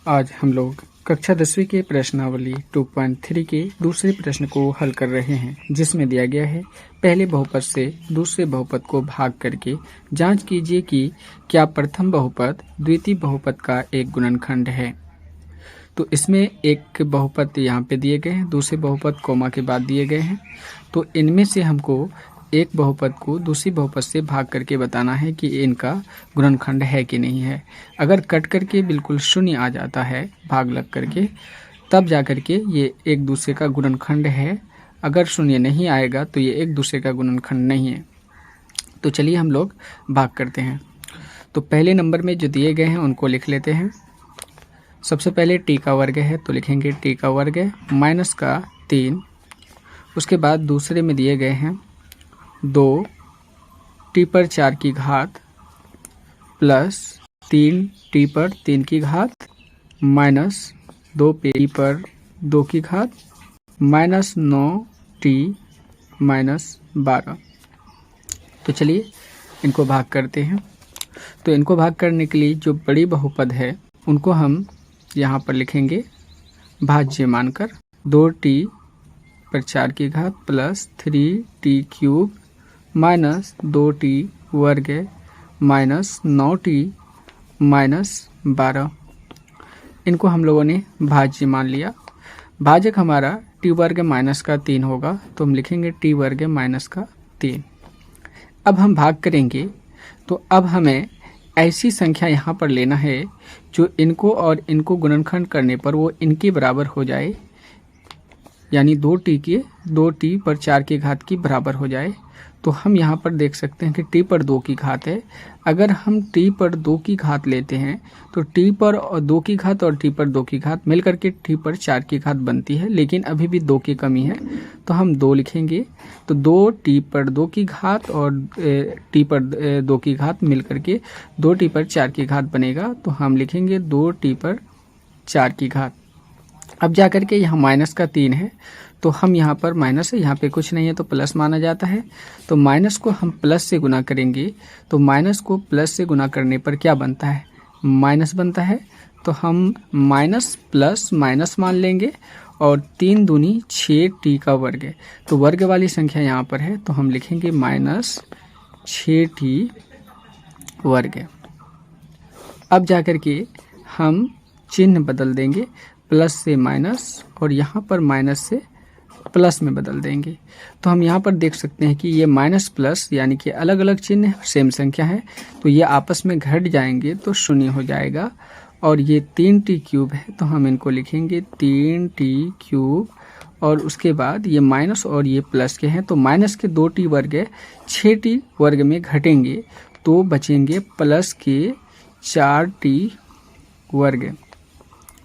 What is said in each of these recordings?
आज हम लोग कक्षा 10वीं के प्रश्नावली 2.3 के दूसरे प्रश्न को हल कर रहे हैं, जिसमें दिया गया है पहले बहुपद से दूसरे बहुपद को भाग करके जांच कीजिए कि क्या प्रथम बहुपद द्वितीय बहुपद का एक गुणनखंड है। तो इसमें एक बहुपद यहाँ पे दिए गए हैं, दूसरे बहुपद कोमा के बाद दिए गए हैं। तो इनमें से हमको एक बहुपद को दूसरी बहुपद से भाग करके बताना है कि इनका गुणनखंड है कि नहीं है। अगर कट करके बिल्कुल शून्य आ जाता है भाग लग करके, तब जा करके ये एक दूसरे का गुणनखंड है। अगर शून्य नहीं आएगा तो ये एक दूसरे का गुणनखंड नहीं है। तो चलिए हम लोग भाग करते हैं। तो पहले नंबर में जो दिए गए हैं उनको लिख लेते हैं। सबसे पहले टी का वर्ग है तो लिखेंगे टी का वर्ग माइनस का 3। उसके बाद दूसरे में दिए गए हैं 2 टी पर 4 की घात प्लस 3 टी पर 3 की घात माइनस 2 टी पर 2 की घात माइनस 9 टी माइनस 12। तो चलिए इनको भाग करते हैं। तो इनको भाग करने के लिए जो बड़ी बहुपद है उनको हम यहाँ पर लिखेंगे भाज्य मानकर 2t पर 4 की घात plus 3t cube minus 2t वर्ग माइनस 9t माइनस 12। इनको हम लोगों ने भाज्य मान लिया। भाजक हमारा t वर्ग माइनस का 3 होगा, तो हम लिखेंगे t वर्ग माइनस का 3। अब हम भाग करेंगे तो अब हमें ऐसी संख्या यहाँ पर लेना है जो इनको और इनको गुणनखंड करने पर वो इनके बराबर हो जाए, यानी 2t पर 4 की घात की बराबर हो जाए। तो हम यहाँ पर देख सकते हैं कि t पर 2 की घात है। अगर हम t पर 2 की घात लेते हैं तो t पर 2 की घात और t पर 2 की घात मिलकर के t पर 4 की घात बनती है, लेकिन अभी भी 2 की कमी है तो हम 2 लिखेंगे। तो 2t पर 2 की घात और t पर 2 की घात मिलकर के 2t पर 4 की घात बनेगा। तो हम लिखेंगे 2t पर 4 की घात। अब जाकर के यहाँ माइनस का 3 है तो हम यहाँ पर माइनस है, यहाँ पे कुछ नहीं है तो प्लस माना जाता है। तो माइनस को हम प्लस से गुना करेंगे तो माइनस को प्लस से गुना करने पर क्या बनता है, माइनस बनता है। तो हम माइनस प्लस माइनस मान लेंगे और 3 दूनी 6t का वर्ग है, तो वर्ग वाली संख्या यहाँ पर है तो हम लिखेंगे माइनस 6t वर्ग। अब जाकर के हम चिन्ह बदल देंगे, प्लस से माइनस और यहाँ पर माइनस से प्लस में बदल देंगे। तो हम यहाँ पर देख सकते हैं कि ये माइनस प्लस यानी कि अलग अलग चिन्ह है, सेम संख्या है, तो ये आपस में घट जाएंगे तो शून्य हो जाएगा। और ये 3t क्यूब है तो हम इनको लिखेंगे 3t क्यूब। और उसके बाद ये माइनस और ये प्लस के हैं तो माइनस के 2t वर्ग 6t वर्ग में घटेंगे तो बचेंगे प्लस के 4t वर्ग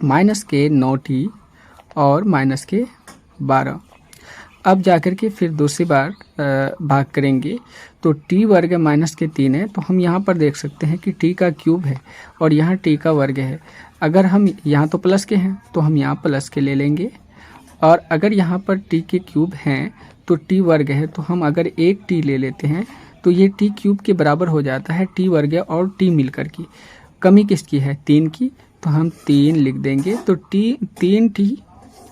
माइनस के 9t और माइनस के 12। अब जाकर के फिर दूसरी बार भाग करेंगे तो t वर्ग माइनस के 3 है तो हम यहाँ पर देख सकते हैं कि t का क्यूब है और यहाँ t का वर्ग है। अगर हम यहाँ तो प्लस के हैं तो हम यहाँ प्लस के ले लेंगे, और अगर यहाँ पर t के क्यूब हैं तो t वर्ग है तो हम अगर एक t ले लेते हैं तो ये t क्यूब के बराबर हो जाता है t वर्ग और t मिलकर की। कमी किसकी है, 3 की, तो हम 3 लिख देंगे। तो 3t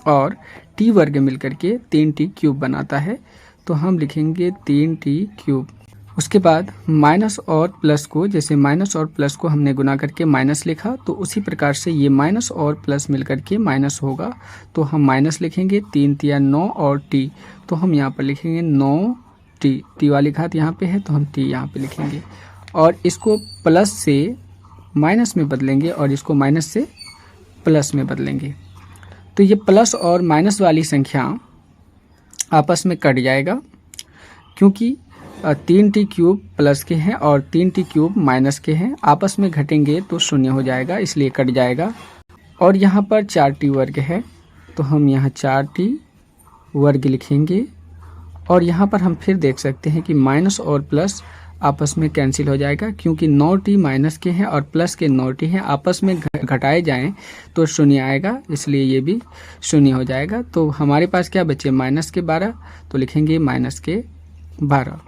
और t वर्ग मिलकर के 3t क्यूब बनाता है तो हम लिखेंगे 3t क्यूब। उसके बाद माइनस और प्लस को, जैसे माइनस और प्लस को हमने गुना करके माइनस लिखा तो उसी प्रकार से ये माइनस और प्लस मिलकर के माइनस होगा तो हम माइनस लिखेंगे। 3 तिया 9 और t, तो हम यहाँ पर लिखेंगे 9t। t वाली घात यहाँ पे है तो हम t यहाँ पे लिखेंगे, और इसको प्लस से माइनस में बदलेंगे और इसको माइनस से प्लस में बदलेंगे। तो ये प्लस और माइनस वाली संख्या आपस में कट जाएगा, क्योंकि 3t क्यूब प्लस के हैं और 3t क्यूब माइनस के हैं, आपस में घटेंगे तो शून्य हो जाएगा, इसलिए कट जाएगा। और यहाँ पर 4t वर्ग है तो हम यहाँ 4t वर्ग लिखेंगे। और यहाँ पर हम फिर देख सकते हैं कि माइनस और प्लस आपस में कैंसिल हो जाएगा, क्योंकि 9t माइनस के हैं और प्लस के 9t हैं, आपस में घटाए जाएं तो शून्य आएगा, इसलिए ये भी शून्य हो जाएगा। तो हमारे पास क्या बचे, माइनस के 12, तो लिखेंगे माइनस के 12।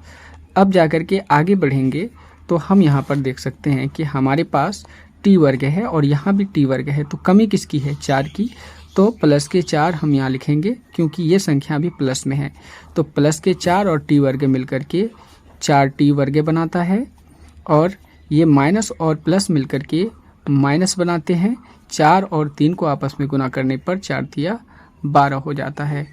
अब जाकर के आगे बढ़ेंगे तो हम यहाँ पर देख सकते हैं कि हमारे पास टी वर्ग है और यहाँ भी टी वर्ग है, तो कमी किसकी है? 4 की। तो प्लस के 4 हम यहाँ लिखेंगे क्योंकि ये संख्या भी प्लस में है। तो प्लस के 4 और टी वर्ग मिलकर के 4t वर्ग बनाता है और ये माइनस और प्लस मिलकर के माइनस बनाते हैं। 4 और 3 को आपस में गुना करने पर 4 तिया 12 हो जाता है।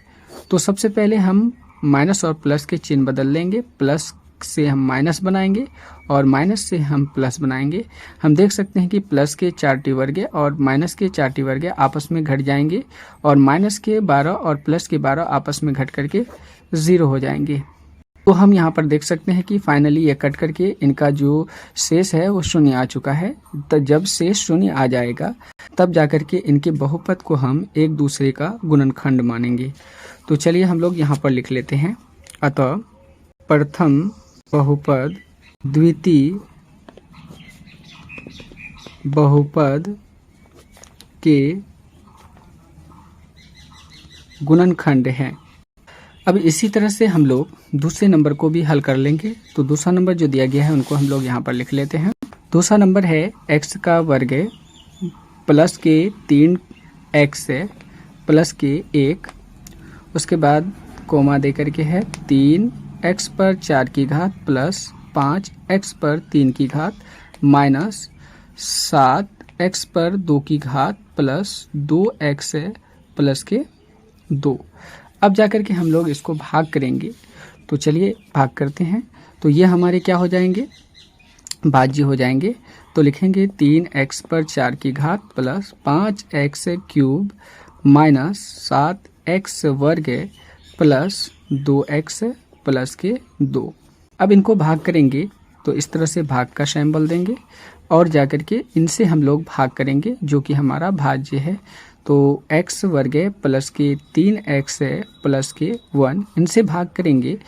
तो सबसे पहले हम माइनस और प्लस के चिन्ह बदल लेंगे। प्लस से हम माइनस बनाएंगे और माइनस से हम प्लस बनाएंगे। हम देख सकते हैं कि प्लस के 4t वर्ग और माइनस के 4t वर्ग आपस में घट जाएंगे और माइनस के 12 और प्लस के 12 आपस में घट करके 0 हो जाएंगे। तो हम यहाँ पर देख सकते हैं कि फाइनली ये कट करके इनका जो शेष है वो शून्य आ चुका है। तो जब शेष शून्य आ जाएगा तब जाकर के इनके बहुपद को हम एक दूसरे का गुणनखंड मानेंगे। तो चलिए हम लोग यहाँ पर लिख लेते हैं। अतः प्रथम बहुपद द्वितीय बहुपद के गुणनखंड हैं। अब इसी तरह से हम लोग दूसरे नंबर को भी हल कर लेंगे। तो दूसरा नंबर जो दिया गया है उनको हम लोग यहाँ पर लिख लेते हैं। दूसरा नंबर है x का वर्ग प्लस के 3x प्लस के 1, उसके बाद कोमा दे करके है 3x पर 4 की घात प्लस 5x पर 3 की घात माइनस 7x पर 2 की घात प्लस 2x प्लस के 2। अब जाकर के हम लोग इसको भाग करेंगे। तो चलिए भाग करते हैं। तो ये हमारे क्या हो जाएंगे? भाज्य हो जाएंगे। तो लिखेंगे 3x पर 4 की घात plus 5x cube minus 7x वर्ग प्लस 2x प्लस के 2। अब इनको भाग करेंगे तो इस तरह से भाग का सिंबल देंगे और जाकर के इनसे हम लोग भाग करेंगे जो कि हमारा भाज्य है। तो x वर्ग प्लस के 3x प्लस के 1 इनसे भाग करेंगे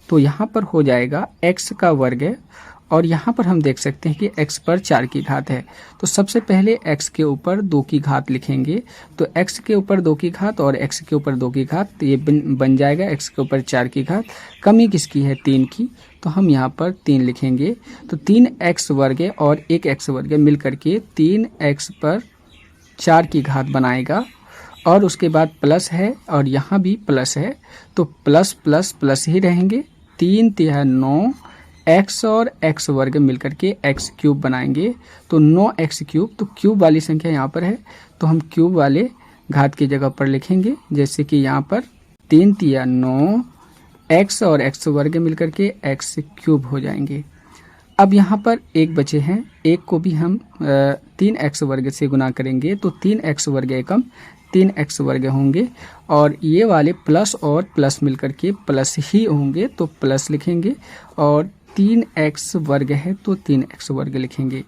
तो यहाँ पर हो जाएगा x का वर्ग और यहाँ पर हम देख सकते हैं कि x पर 4 की घात है। तो सबसे पहले x के ऊपर 2 की घात लिखेंगे। तो x के ऊपर 2 की घात और x के ऊपर 2 की घात, तो ये बन जाएगा x के ऊपर 4 की घात। कमी किसकी है? 3 की। तो हम यहाँ पर 3 लिखेंगे। तो 3x वर्ग और 1x वर्ग मिल करके 3x पर 4 की घात बनाएगा और उसके बाद प्लस है और यहाँ भी प्लस है तो प्लस प्लस प्लस ही रहेंगे। 3 तिया 9 x और x वर्ग मिलकर के x क्यूब बनाएंगे। तो 9x क्यूब, तो क्यूब वाली संख्या यहाँ पर है तो हम क्यूब वाले घात की जगह पर लिखेंगे। जैसे कि यहाँ पर 3 तिया 9 x और x वर्ग मिलकर के x क्यूब हो जाएंगे। अब यहाँ पर एक बचे हैं, एक को भी हम 3x वर्ग से गुना करेंगे तो 3x वर्ग एकम 3x वर्ग होंगे और ये वाले प्लस और प्लस मिलकर के प्लस ही होंगे तो प्लस लिखेंगे और 3x वर्ग है तो 3x वर्ग लिखेंगे।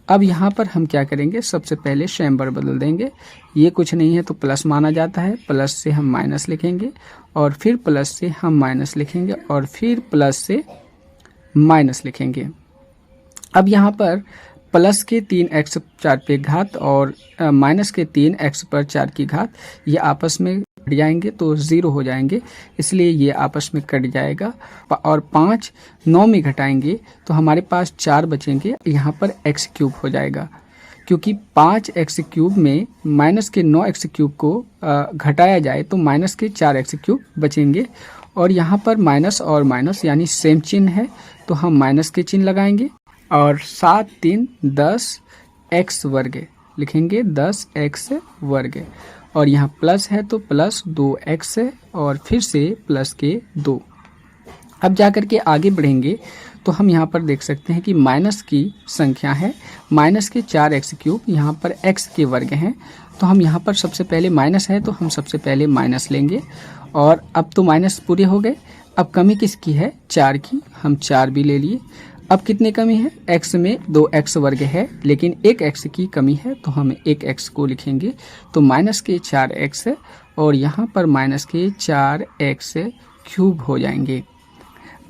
अब यहाँ पर हम क्या करेंगे? सबसे पहले शेम्बर बदल देंगे। ये कुछ नहीं है तो प्लस माना जाता है, प्लस से हम माइनस लिखेंगे और फिर प्लस से हम माइनस लिखेंगे और फिर प्लस से माइनस लिखेंगे। अब यहाँ पर प्लस के 3x 4 पे घात और माइनस के 3x पर 4 की घात ये आपस में कट जाएंगे तो 0 हो जाएंगे, इसलिए ये आपस में कट जाएगा और 5 9 में घटाएंगे तो हमारे पास 4 बचेंगे। यहाँ पर x क्यूब हो जाएगा क्योंकि 5x क्यूब में माइनस के 9x क्यूब को घटाया जाए तो माइनस के 4x क्यूब बचेंगे और यहाँ पर माइनस और माइनस यानी सेम चिन्ह है तो हम माइनस के चिन्ह लगाएंगे और 7 3 10 x वर्ग लिखेंगे 10x वर्ग और यहाँ प्लस है तो प्लस 2x है और फिर से प्लस के 2। अब जाकर के आगे बढ़ेंगे तो हम यहाँ पर देख सकते हैं कि माइनस की संख्या है, माइनस के 4x क्यूब, यहाँ पर x के वर्ग हैं तो हम यहाँ पर सबसे पहले माइनस है तो हम सबसे पहले माइनस लेंगे और अब तो माइनस पूरे हो गए। अब कमी किसकी है? 4 की, हम 4 भी ले लिए। अब कितनी कमी है? x में 2x वर्ग है लेकिन 1x की कमी है तो हम 1x को लिखेंगे तो माइनस के 4x और यहाँ पर माइनस के 4x क्यूब हो जाएंगे।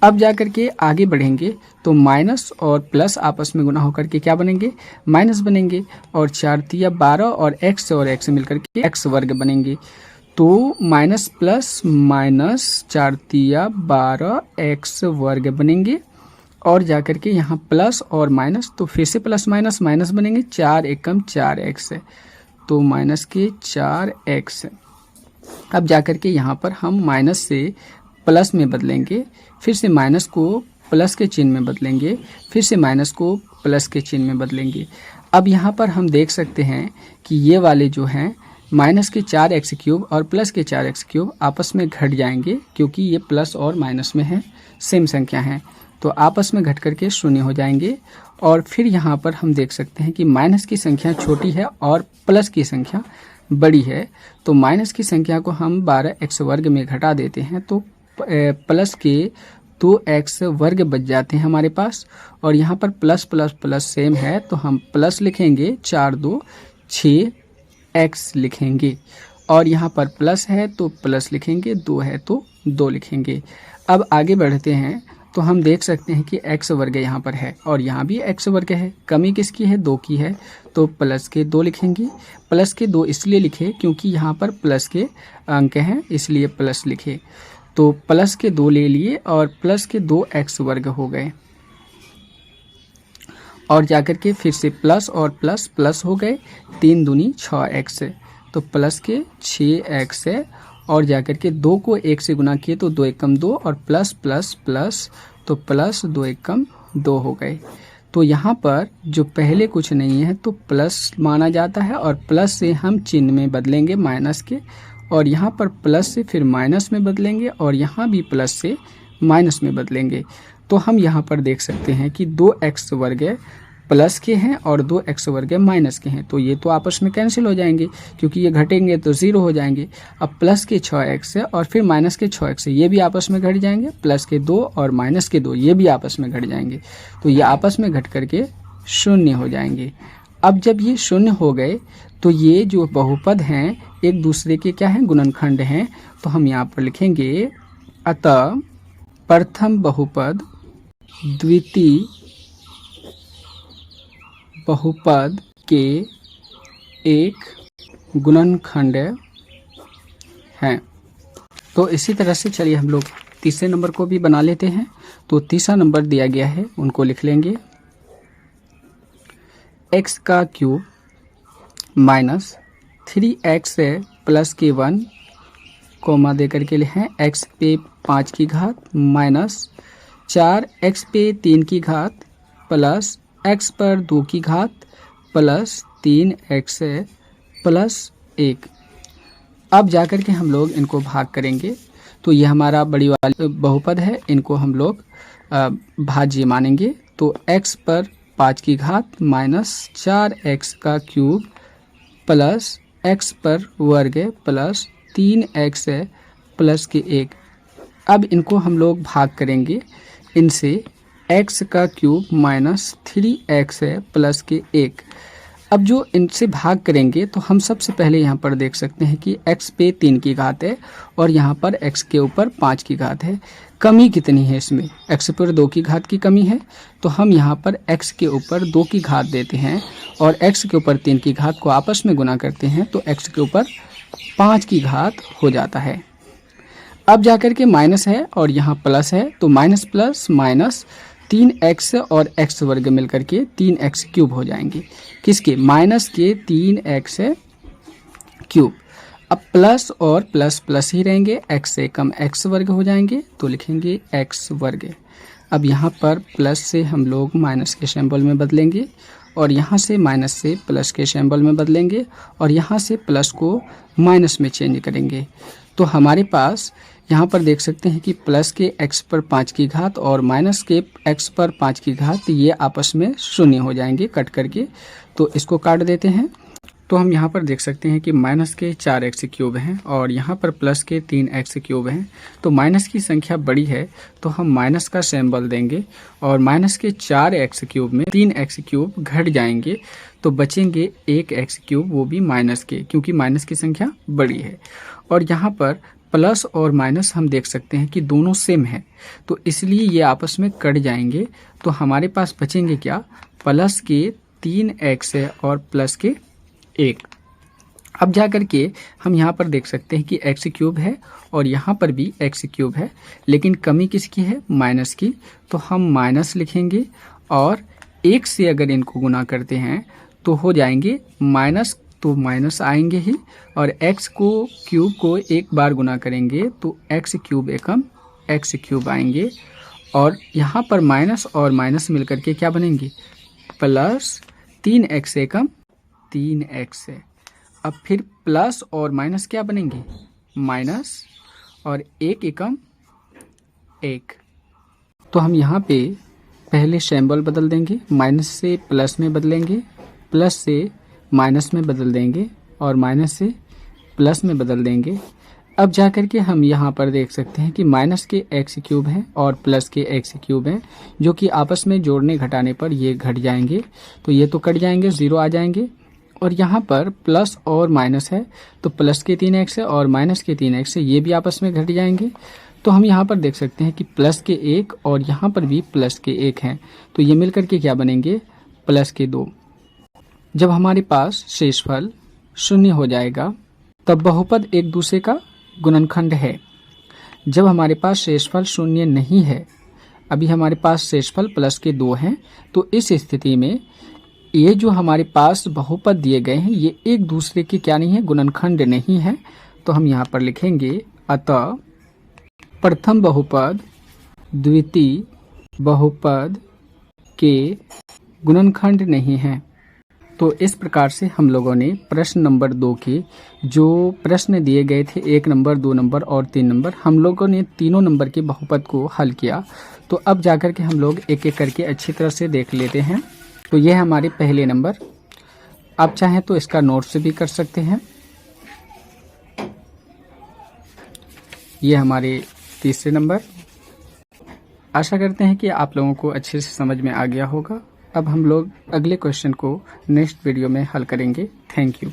अब जाकर के आगे बढ़ेंगे तो माइनस और प्लस आपस में गुना होकर के क्या बनेंगे? माइनस बनेंगे और 4 तिया 12 और x मिलकर के x वर्ग बनेंगे तो माइनस प्लस माइनस 4 तिया 12 x वर्ग बनेंगे और जाकर के यहाँ प्लस और माइनस, तो फिर से प्लस माइनस माइनस बनेंगे, 4 एकम 4x है, तो माइनस के 4x। अब जाकर के यहाँ पर हम माइनस से प्लस में बदलेंगे, फिर से माइनस को प्लस के चिन्ह में बदलेंगे, फिर से माइनस को प्लस के चिन्ह में बदलेंगे। अब यहाँ पर हम देख सकते हैं कि ये वाले जो हैं माइनस के 4x³ और प्लस के 4x³ आपस में घट जाएंगे, क्योंकि ये प्लस और माइनस में है, सेम संख्या हैं, तो आपस में घट करके शून्य हो जाएंगे। और फिर यहाँ पर हम देख सकते हैं कि माइनस की संख्या छोटी है और प्लस की संख्या बड़ी है, तो माइनस की संख्या को हम 12x² में घटा देते हैं, तो प्लस के 2x² बच जाते हैं हमारे पास। और यहाँ पर प्लस प्लस प्लस सेम है, तो हम प्लस लिखेंगे, 4 2 6x लिखेंगे। और यहाँ पर प्लस है तो प्लस लिखेंगे, 2 है तो 2 लिखेंगे। अब आगे बढ़ते हैं तो हम देख सकते हैं कि x² यहाँ पर है और यहाँ भी x² है, कमी किसकी है, 2 की है, तो प्लस के 2 लिखेंगे। प्लस के 2 इसलिए लिखे क्योंकि यहाँ पर प्लस के अंक हैं, इसलिए प्लस लिखे, तो प्लस के 2 ले लिए और प्लस के 2x² हो गए। और जाकर के फिर से प्लस और प्लस प्लस हो गए, 3 दूनी 6x, तो प्लस के 6x है। और जाकर के 2 को 1 से गुना किए तो 2 एकम 2 और प्लस प्लस प्लस, तो प्लस 2 एकम 2 हो गए। तो यहाँ पर जो पहले कुछ नहीं है तो प्लस माना जाता है, और प्लस से हम चिन्ह में बदलेंगे माइनस के, और यहाँ पर प्लस से फिर माइनस में बदलेंगे, और यहाँ भी प्लस से माइनस में बदलेंगे। तो हम यहाँ पर देख सकते हैं कि 2x² प्लस के हैं और 2x² माइनस के हैं, तो ये तो आपस में कैंसिल हो जाएंगे, क्योंकि ये घटेंगे तो 0 हो जाएंगे। अब प्लस के 6x है और फिर माइनस के 6x है, ये भी आपस में घट जाएंगे, प्लस के 2 और माइनस के 2 ये भी आपस में घट जाएंगे, तो ये आपस में घट करके शून्य हो जाएंगे। अब जब ये शून्य हो गए तो ये जो बहुपद हैं एक दूसरे के क्या हैं, गुणनखंड हैं, तो हम यहाँ पर लिखेंगे, अतः प्रथम बहुपद द्वितीय बहुपद के एक गुणनखंड हैं। तो इसी तरह से चलिए हम लोग तीसरे नंबर को भी बना लेते हैं। तो तीसरा नंबर दिया गया है, उनको लिख लेंगे, x³ माइनस 3x प्लस के 1 कोमा दे करके लिखें, x पे 5 की घात माइनस 4x पे 3 की घात प्लस x पर 2 की घात प्लस 3x प्लस 1। अब जाकर के हम लोग इनको भाग करेंगे, तो ये हमारा बड़ी वाली बहुपद है, इनको हम लोग भाज्य मानेंगे। तो x पर 5 की घात माइनस 4x³ प्लस x पर वर्ग प्लस 3x प्लस के 1। अब इनको हम लोग भाग करेंगे इनसे, x³ माइनस 3x प्लस के 1। अब जो इनसे भाग करेंगे तो हम सबसे पहले यहाँ पर देख सकते हैं कि x पे 3 की घात है और यहाँ पर x के ऊपर 5 की घात है। कमी कितनी है इसमें, x पर 2 की घात की कमी है, तो हम यहाँ पर x के ऊपर 2 की घात देते हैं और x के ऊपर 3 की घात को आपस में गुना करते हैं, तो x के ऊपर 5 की घात हो जाता है। अब जाकर के माइनस है और यहाँ प्लस है, तो माइनस प्लस माइनस 3x और x² मिलकर के 3x³ हो जाएंगे, किसके, माइनस के 3x³। अब प्लस और प्लस प्लस ही रहेंगे, x से कम x² हो जाएंगे, तो लिखेंगे x²। अब यहाँ पर प्लस से हम लोग माइनस के सिंबल में बदलेंगे और यहाँ से माइनस से प्लस के सिंबल में बदलेंगे और यहाँ से प्लस को माइनस में चेंज करेंगे। तो हमारे पास यहाँ पर देख सकते हैं कि प्लस के x पर 5 की घात और माइनस के x पर 5 की घात ये आपस में शून्य हो जाएंगे कट करके, तो इसको काट देते हैं। तो हम यहाँ पर देख सकते हैं कि माइनस के 4x³ हैं और यहाँ पर प्लस के 3x³ हैं। तो माइनस की संख्या बड़ी है तो हम माइनस का सिंबल देंगे और माइनस के 4x³ में 3x³ घट जाएंगे, तो बचेंगे 1x³, वो भी माइनस के, क्योंकि माइनस की संख्या बड़ी है। और यहाँ पर प्लस और माइनस हम देख सकते हैं कि दोनों सेम है, तो इसलिए ये आपस में कट जाएंगे। तो हमारे पास बचेंगे क्या, प्लस के 3x और प्लस के 1। अब जाकर के हम यहाँ पर देख सकते हैं कि एक्स क्यूब है और यहाँ पर भी एक्स क्यूब है, लेकिन कमी किसकी है? माइनस की। तो हम माइनस लिखेंगे और एक से अगर इनको गुना करते हैं तो हो जाएंगे माइनस, तो माइनस आएंगे ही, और एक्स को क्यूब को एक बार गुना करेंगे तो एक्स क्यूब एकम एक्स क्यूब आएंगे, और यहाँ पर माइनस और माइनस मिलकर के क्या बनेंगे? प्लस 3x एकम 3x है। अब फिर प्लस और माइनस क्या बनेंगे? माइनस और एक एकम एक। तो हम यहाँ पे पहले सिंबल बदल देंगे, माइनस से प्लस में बदलेंगे, प्लस से माइनस में बदल देंगे और माइनस से प्लस में बदल देंगे। अब जाकर के हम यहाँ पर देख सकते हैं कि माइनस के एक्स क्यूब हैं और प्लस के एक्स क्यूब हैं, जो कि आपस में जोड़ने घटाने पर ये घट जाएंगे, तो ये तो कट जाएंगे, 0 आ जाएंगे। और यहाँ पर प्लस और माइनस है, तो प्लस के 3x है और माइनस के 3x है, ये भी आपस में घट जाएंगे। तो हम यहाँ पर देख सकते हैं कि प्लस के 1 और यहाँ पर भी प्लस के 1 हैं, तो ये मिलकर के क्या बनेंगे? प्लस के 2। जब हमारे पास शेषफल 0 हो जाएगा तब बहुपद एक दूसरे का गुणनखंड है। जब हमारे पास शेषफल 0 नहीं है, अभी हमारे पास शेषफल प्लस के 2 हैं, तो इस स्थिति में ये जो हमारे पास बहुपद दिए गए हैं ये एक दूसरे के क्या नहीं है? गुणनखंड नहीं है। तो हम यहाँ पर लिखेंगे अतः प्रथम बहुपद द्वितीय बहुपद के गुणनखंड नहीं है। तो इस प्रकार से हम लोगों ने प्रश्न नंबर 2 के जो प्रश्न दिए गए थे 1 नंबर, 2 नंबर और 3 नंबर, हम लोगों ने तीनों नंबर के बहुपद को हल किया। तो अब जाकर के हम लोग एक एक करके अच्छी तरह से देख लेते हैं। तो ये है हमारे पहले नंबर। आप चाहें तो इसका नोट से भी कर सकते हैं। ये हमारे तीसरे नंबर। आशा करते हैं कि आप लोगों को अच्छे से समझ में आ गया होगा। अब हम लोग अगले क्वेश्चन को नेक्स्ट वीडियो में हल करेंगे। Thank you.